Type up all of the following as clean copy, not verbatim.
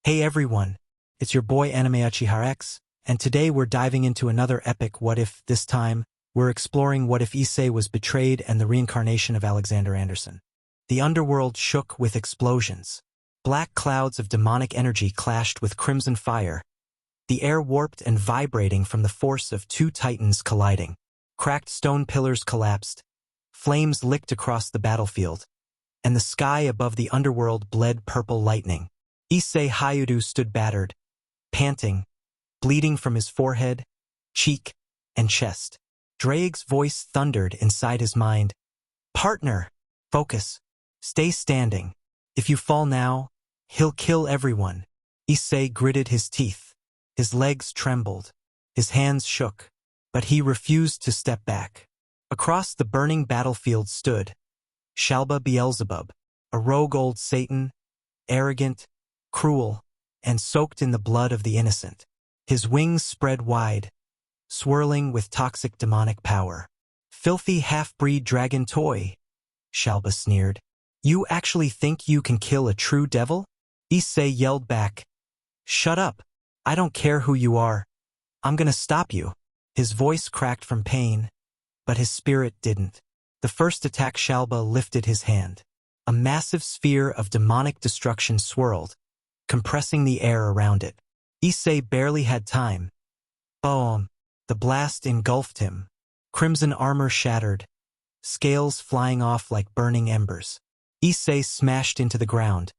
Hey everyone, it's your boy Anime X, and today we're diving into another epic what if. This time, we're exploring what if Issei was betrayed and the reincarnation of Alexander Anderson. The underworld shook with explosions. Black clouds of demonic energy clashed with crimson fire, the air warped and vibrating from the force of two titans colliding. Cracked stone pillars collapsed, flames licked across the battlefield, and the sky above the underworld bled purple lightning. Issei Hayudu stood battered, panting, bleeding from his forehead, cheek, and chest. Drake's voice thundered inside his mind. Partner, focus, stay standing. If you fall now, he'll kill everyone. Issei gritted his teeth. His legs trembled. His hands shook, but he refused to step back. Across the burning battlefield stood Shalba Beelzebub, a rogue old Satan, arrogant, cruel, and soaked in the blood of the innocent. His wings spread wide, swirling with toxic demonic power. Filthy half-breed dragon toy, Shalba sneered. You actually think you can kill a true devil? Issei yelled back. Shut up. I don't care who you are. I'm gonna stop you. His voice cracked from pain, but his spirit didn't. The first attack, Shalba lifted his hand. A massive sphere of demonic destruction swirled, compressing the air around it. Issei barely had time. Boom! The blast engulfed him. Crimson armor shattered, scales flying off like burning embers. Issei smashed into the ground,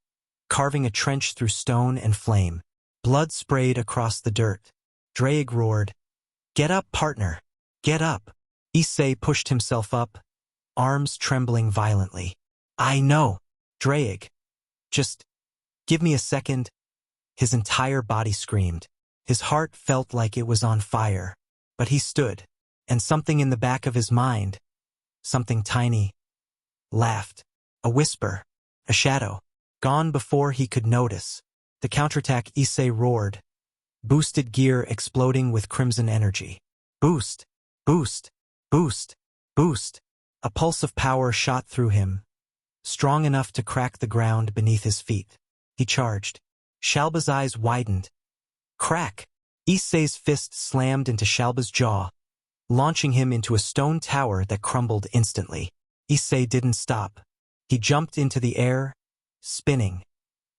carving a trench through stone and flame. Blood sprayed across the dirt. Drake roared, Get up, partner! Get up! Issei pushed himself up, arms trembling violently. I know, Drake. Just give me a second. His entire body screamed. His heart felt like it was on fire. But he stood, and something in the back of his mind, something tiny, laughed. A whisper, a shadow, gone before he could notice. The counterattack, Issei roared, boosted gear exploding with crimson energy. Boost, boost, boost, boost. A pulse of power shot through him, strong enough to crack the ground beneath his feet. He charged. Shalba's eyes widened. Crack! Issei's fist slammed into Shalba's jaw, launching him into a stone tower that crumbled instantly. Issei didn't stop. He jumped into the air, spinning,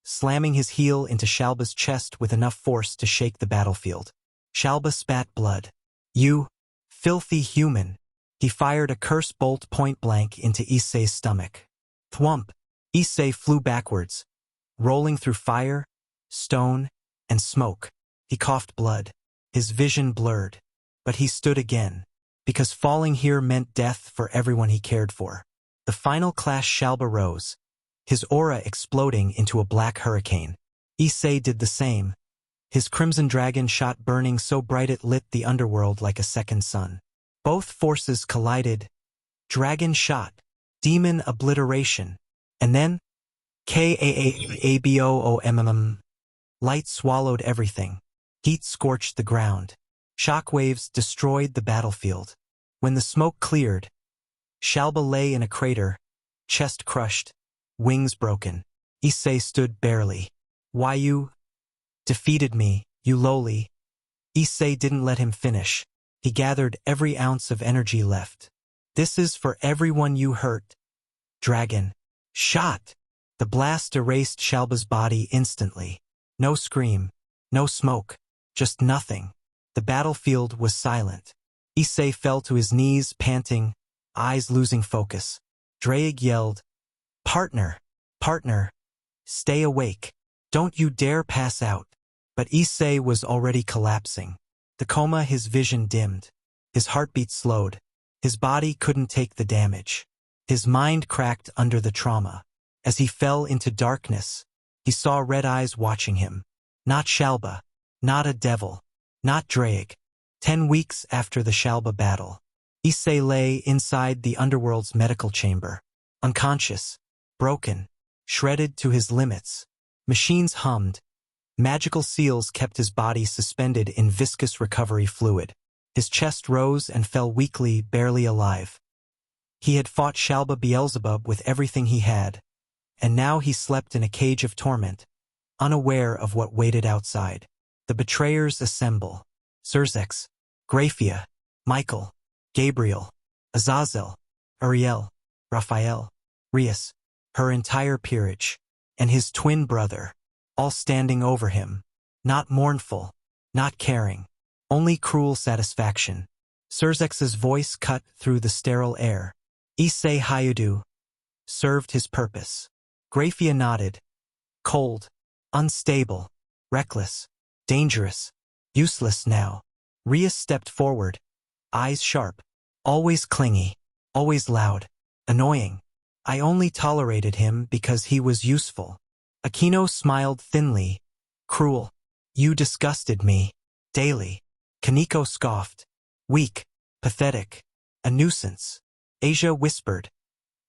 slamming his heel into Shalba's chest with enough force to shake the battlefield. Shalba spat blood. You filthy human! He fired a curse bolt point blank into Issei's stomach. Thwump! Issei flew backwards, rolling through fire, stone, and smoke. He coughed blood. His vision blurred. But he stood again, because falling here meant death for everyone he cared for. The final clash, Shalba rose, his aura exploding into a black hurricane. Issei did the same, his crimson dragon shot burning so bright it lit the underworld like a second sun. Both forces collided. Dragon shot, demon obliteration, and then K-A-A-A-B-O-O-M-M-M. Light swallowed everything. Heat scorched the ground. Shockwaves destroyed the battlefield. When the smoke cleared, Shalba lay in a crater, chest crushed, wings broken. Issei stood barely. Why you defeated me, you lowly. Issei didn't let him finish. He gathered every ounce of energy left. This is for everyone you hurt. Dragon. Shot! The blast erased Shalba's body instantly. No scream, no smoke, just nothing. The battlefield was silent. Issei fell to his knees, panting, eyes losing focus. Drake yelled, Partner, partner, stay awake. Don't you dare pass out. But Issei was already collapsing. The coma, his vision dimmed. His heartbeat slowed. His body couldn't take the damage. His mind cracked under the trauma. As he fell into darkness, he saw red eyes watching him. Not Shalba, not a devil, not Drake. 10 weeks after the Shalba battle, Issei lay inside the underworld's medical chamber, unconscious, broken, shredded to his limits. Machines hummed. Magical seals kept his body suspended in viscous recovery fluid. His chest rose and fell weakly, barely alive. He had fought Shalba Beelzebub with everything he had, and now he slept in a cage of torment, unaware of what waited outside. The betrayers assemble. Xerxes, Graphia, Michael, Gabriel, Azazel, Uriel, Raphael, Rheus, her entire peerage, and his twin brother, all standing over him, not mournful, not caring, only cruel satisfaction. Xerxes' voice cut through the sterile air. Issei Hayudu served his purpose. Graphia nodded. Cold, unstable, reckless, dangerous, useless now. Rheus stepped forward, eyes sharp, always clingy, always loud, annoying. I only tolerated him because he was useful. Aquino smiled thinly. Cruel. You disgusted me. Daily. Kaneko scoffed. Weak. Pathetic. A nuisance. Asia whispered.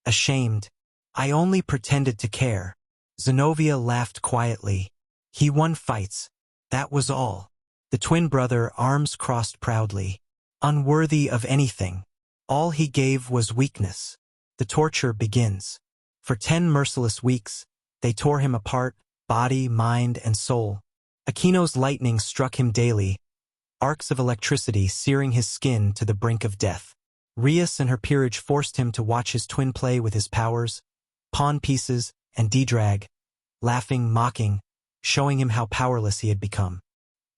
Ashamed. I only pretended to care. Zenobia laughed quietly. He won fights. That was all. The twin brother, arms crossed proudly. Unworthy of anything. All he gave was weakness. The torture begins. For 10 merciless weeks, they tore him apart, body, mind, and soul. Aquino's lightning struck him daily, arcs of electricity searing his skin to the brink of death. Rheus and her peerage forced him to watch his twin play with his powers, pawn pieces, and D-drag, laughing, mocking, showing him how powerless he had become.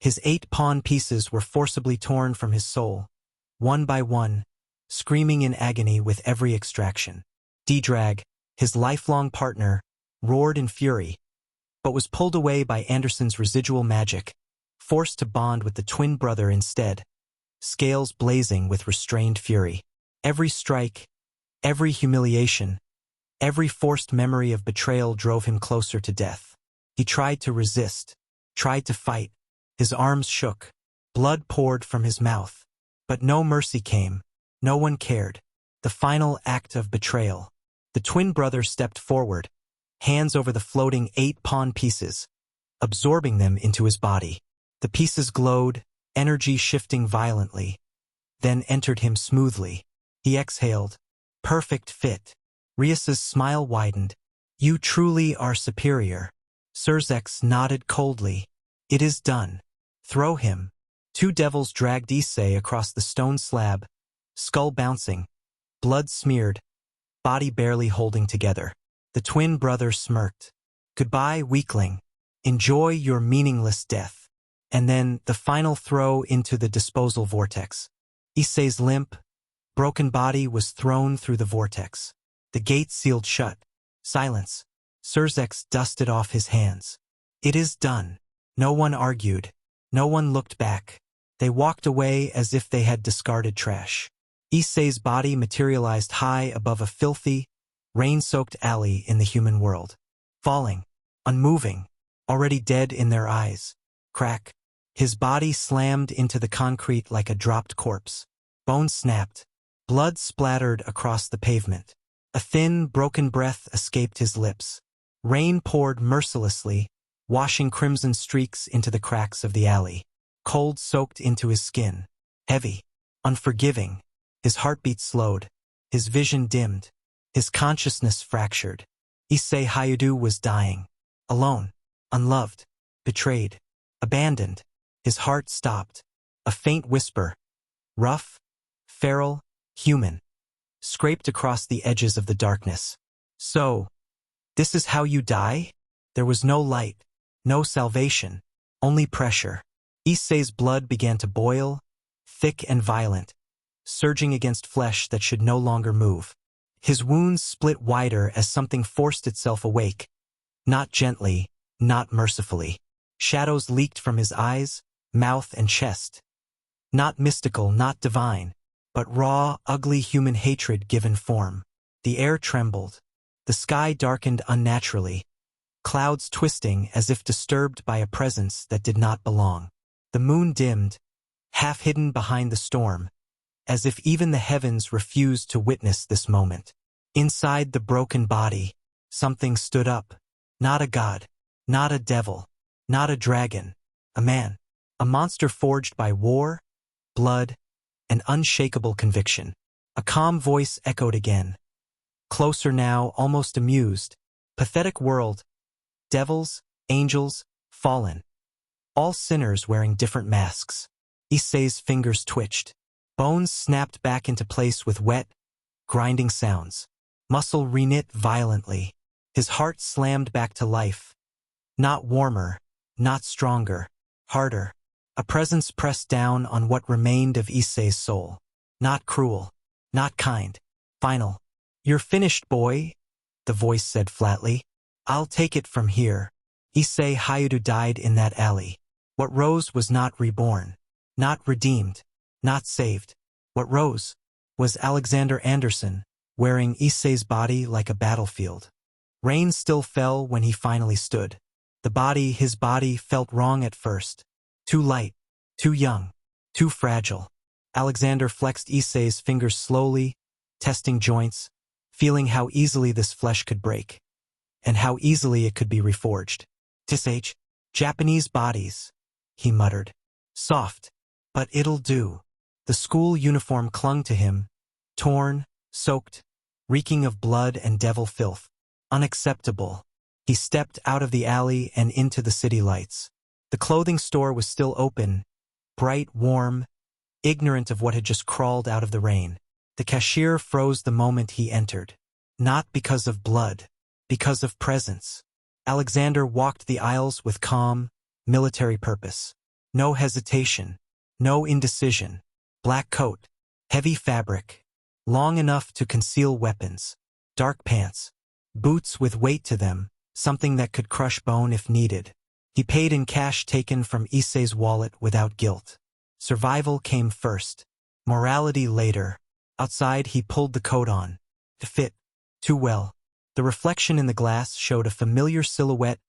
His 8 pawn pieces were forcibly torn from his soul, one by one, screaming in agony with every extraction. D-drag, his lifelong partner, roared in fury, but was pulled away by Anderson's residual magic, forced to bond with the twin brother instead, scales blazing with restrained fury. Every strike, every humiliation, every forced memory of betrayal drove him closer to death. He tried to resist, tried to fight. His arms shook, blood poured from his mouth, but no mercy came. No one cared. The final act of betrayal. The twin brother stepped forward, hands over the floating 8 pawn pieces, absorbing them into his body. The pieces glowed, energy shifting violently, then entered him smoothly. He exhaled. Perfect fit. Rheus's smile widened. You truly are superior. Xerxes nodded coldly. It is done. Throw him. 2 devils dragged Issei across the stone slab, skull bouncing, blood smeared, body barely holding together. The twin brother smirked. Goodbye, weakling. Enjoy your meaningless death. And then the final throw into the disposal vortex. Issei's limp, broken body was thrown through the vortex. The gate sealed shut. Silence. Xerxes dusted off his hands. It is done. No one argued. No one looked back. They walked away as if they had discarded trash. Issei's body materialized high above a filthy, rain-soaked alley in the human world. Falling, unmoving, already dead in their eyes. Crack. His body slammed into the concrete like a dropped corpse. Bones snapped. Blood splattered across the pavement. A thin, broken breath escaped his lips. Rain poured mercilessly, washing crimson streaks into the cracks of the alley. Cold soaked into his skin. Heavy, unforgiving. His heartbeat slowed. His vision dimmed. His consciousness fractured. Issei Hayudu was dying. Alone. Unloved. Betrayed. Abandoned. His heart stopped. A faint whisper. Rough. Feral. Human. Scraped across the edges of the darkness. So, this is how you die? There was no light. No salvation. Only pressure. Issei's blood began to boil, thick and violent, surging against flesh that should no longer move. His wounds split wider as something forced itself awake. Not gently, not mercifully. Shadows leaked from his eyes, mouth, and chest. Not mystical, not divine, but raw, ugly human hatred given form. The air trembled. The sky darkened unnaturally, clouds twisting as if disturbed by a presence that did not belong. The moon dimmed, half hidden behind the storm, as if even the heavens refused to witness this moment. Inside the broken body, something stood up. Not a god, not a devil, not a dragon, a man. A monster forged by war, blood, and unshakable conviction. A calm voice echoed again. Closer now, almost amused. Pathetic world. Devils, Angels, fallen. All sinners wearing different masks. Issei's fingers twitched. Bones snapped back into place with wet, grinding sounds. Muscle reknit violently. His heart slammed back to life. Not warmer, not stronger, harder. A presence pressed down on what remained of Issei's soul. Not cruel, not kind. Final. "You're finished, boy," the voice said flatly. "I'll take it from here." Issei Hayudu died in that alley. What rose was not reborn, not redeemed, not saved. What rose was Alexander Anderson, wearing Issei's body like a battlefield. Rain still fell when he finally stood. His body felt wrong at first. Too light, too young, too fragile. Alexander flexed Issei's fingers slowly, testing joints, feeling how easily this flesh could break, and how easily it could be reforged. "Sh, Japanese bodies," he muttered. "Soft, but it'll do." The school uniform clung to him, torn, soaked, reeking of blood and devil filth. Unacceptable. He stepped out of the alley and into the city lights. The clothing store was still open, bright, warm, ignorant of what had just crawled out of the rain. The cashier froze the moment he entered. Not because of blood, because of presence. Alexander walked the aisles with calm, military purpose. No hesitation, no indecision. Black coat, heavy fabric, long enough to conceal weapons. Dark pants, boots with weight to them, something that could crush bone if needed. He paid in cash taken from Issei's wallet without guilt. Survival came first, morality later. Outside, he pulled the coat on. It fit too well. The reflection in the glass showed a familiar silhouette,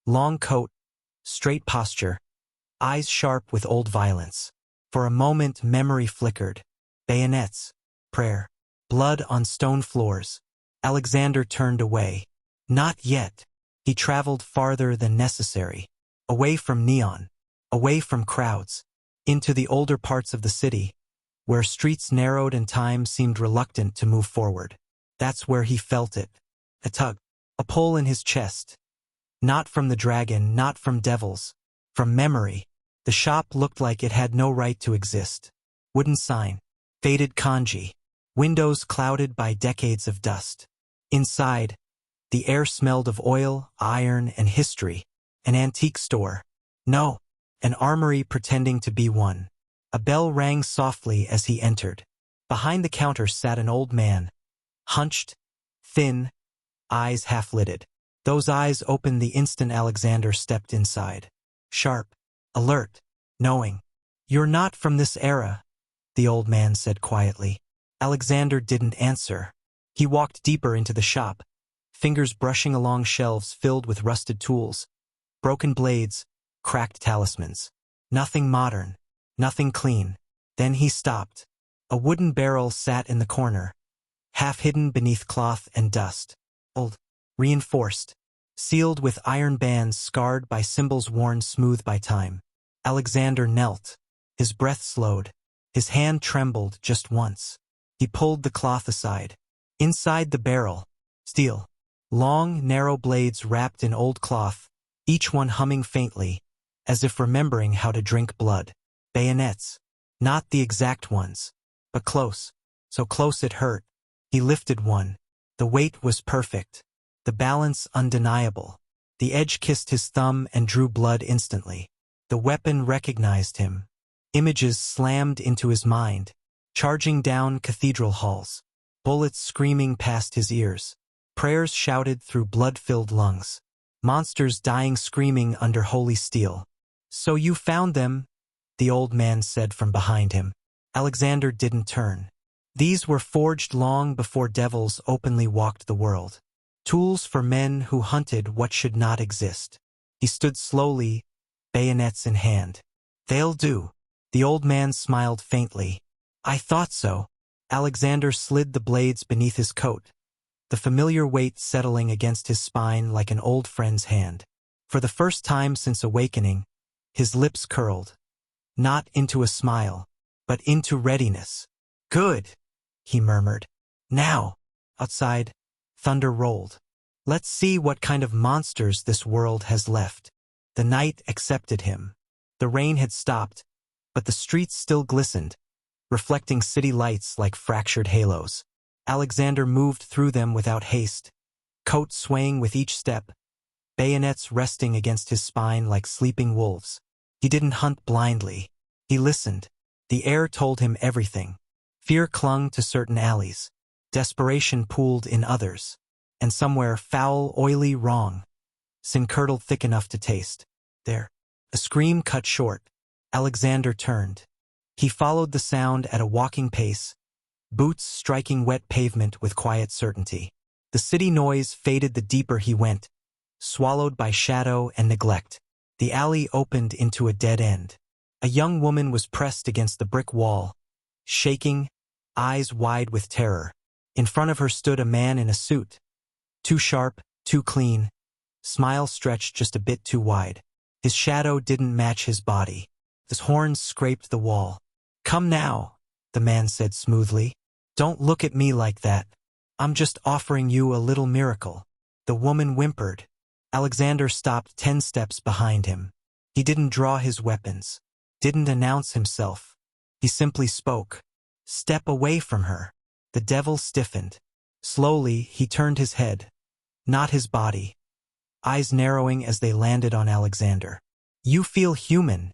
long coat, straight posture, eyes sharp with old violence. For a moment, memory flickered. Bayonets, prayer, blood on stone floors. Alexander turned away. Not yet. He traveled farther than necessary. Away from neon, away from crowds, into the older parts of the city, where streets narrowed and time seemed reluctant to move forward. That's where he felt it. A tug, a pull in his chest. Not from the dragon, not from devils, from memory. The shop looked like it had no right to exist. Wooden sign, faded kanji, windows clouded by decades of dust. Inside, the air smelled of oil, iron, and history. An antique store. No, an armory pretending to be one. A bell rang softly as he entered. Behind the counter sat an old man. Hunched, thin, eyes half-lidded. Those eyes opened the instant Alexander stepped inside. Sharp, alert, knowing. "You're not from this era," the old man said quietly. Alexander didn't answer. He walked deeper into the shop, fingers brushing along shelves filled with rusted tools, broken blades, cracked talismans. Nothing modern, nothing clean. Then he stopped. A wooden barrel sat in the corner, half hidden beneath cloth and dust. Old, reinforced, sealed with iron bands scarred by symbols worn smooth by time. Alexander knelt. His breath slowed. His hand trembled just once. He pulled the cloth aside. Inside the barrel, steel. Long, narrow blades wrapped in old cloth, each one humming faintly, as if remembering how to drink blood. Bayonets. Not the exact ones, but close. So close it hurt. He lifted one. The weight was perfect. The balance undeniable. The edge kissed his thumb and drew blood instantly. The weapon recognized him. Images slammed into his mind, charging down cathedral halls. Bullets screaming past his ears. Prayers shouted through blood-filled lungs. Monsters dying screaming under holy steel. "So you found them," the old man said from behind him. Alexander didn't turn. These were forged long before devils openly walked the world. Tools for men who hunted what should not exist. He stood slowly, bayonets in hand. "They'll do." The old man smiled faintly. "I thought so." Alexander slid the blades beneath his coat, the familiar weight settling against his spine like an old friend's hand. For the first time since awakening, his lips curled. Not into a smile, but into readiness. "Good," he murmured. "Now." Outside, thunder rolled. Let's see what kind of monsters this world has left. The night accepted him. The rain had stopped, but the streets still glistened, reflecting city lights like fractured halos. Alexander moved through them without haste, coat swaying with each step, bayonets resting against his spine like sleeping wolves. He didn't hunt blindly. He listened. The air told him everything. Fear clung to certain alleys. Desperation pooled in others. And somewhere foul, oily, wrong. Sin curdled thick enough to taste. There. A scream cut short. Alexander turned. He followed the sound at a walking pace, boots striking wet pavement with quiet certainty. The city noise faded the deeper he went, swallowed by shadow and neglect. The alley opened into a dead end. A young woman was pressed against the brick wall, shaking, eyes wide with terror. In front of her stood a man in a suit. Too sharp, too clean, smile stretched just a bit too wide. His shadow didn't match his body. His horns scraped the wall. "Come now," the man said smoothly. "Don't look at me like that. I'm just offering you a little miracle." The woman whimpered. Alexander stopped 10 steps behind him. He didn't draw his weapons, didn't announce himself. He simply spoke. "Step away from her." The devil stiffened. Slowly, he turned his head, not his body, eyes narrowing as they landed on Alexander. "You feel human,"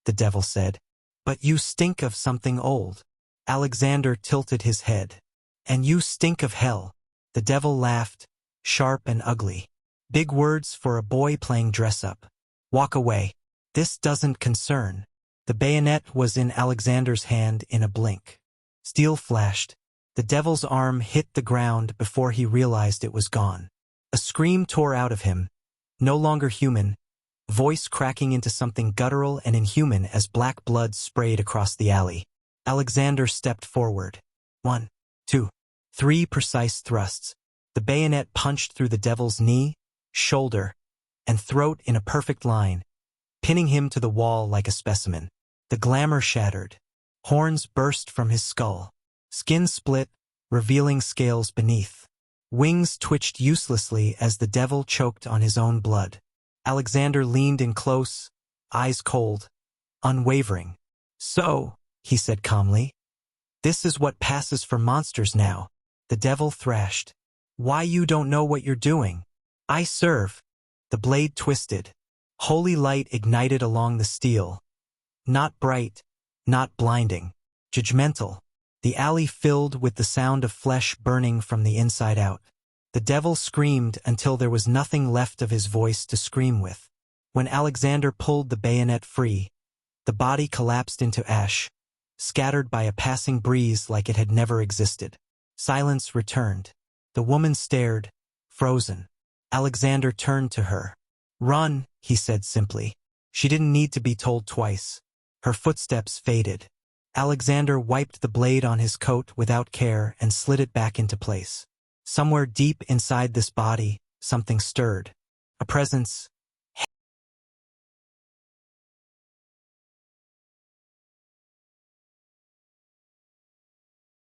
the devil said, "but you stink of something old." Alexander tilted his head. "And you stink of hell." The devil laughed, sharp and ugly. "Big words for a boy playing dress-up. Walk away. This doesn't concern." The bayonet was in Alexander's hand in a blink. Steel flashed. The devil's arm hit the ground before he realized it was gone. A scream tore out of him, no longer human, voice cracking into something guttural and inhuman as black blood sprayed across the alley. Alexander stepped forward. 1, 2, 3 precise thrusts. The bayonet punched through the devil's knee, shoulder, and throat in a perfect line, pinning him to the wall like a specimen. The glamour shattered. Horns burst from his skull. Skin split, revealing scales beneath. Wings twitched uselessly as the devil choked on his own blood. Alexander leaned in close, eyes cold, unwavering. "So," he said calmly, "this is what passes for monsters now." The devil thrashed. "Why you don't know what you're doing? I serve." The blade twisted. Holy light ignited along the steel. Not bright, not blinding, judgmental. The alley filled with the sound of flesh burning from the inside out. The devil screamed until there was nothing left of his voice to scream with. When Alexander pulled the bayonet free, the body collapsed into ash, scattered by a passing breeze like it had never existed. Silence returned. The woman stared, frozen. Alexander turned to her. "Run," he said simply. She didn't need to be told twice. Her footsteps faded. Alexander wiped the blade on his coat without care and slid it back into place. Somewhere deep inside this body, something stirred. A presence,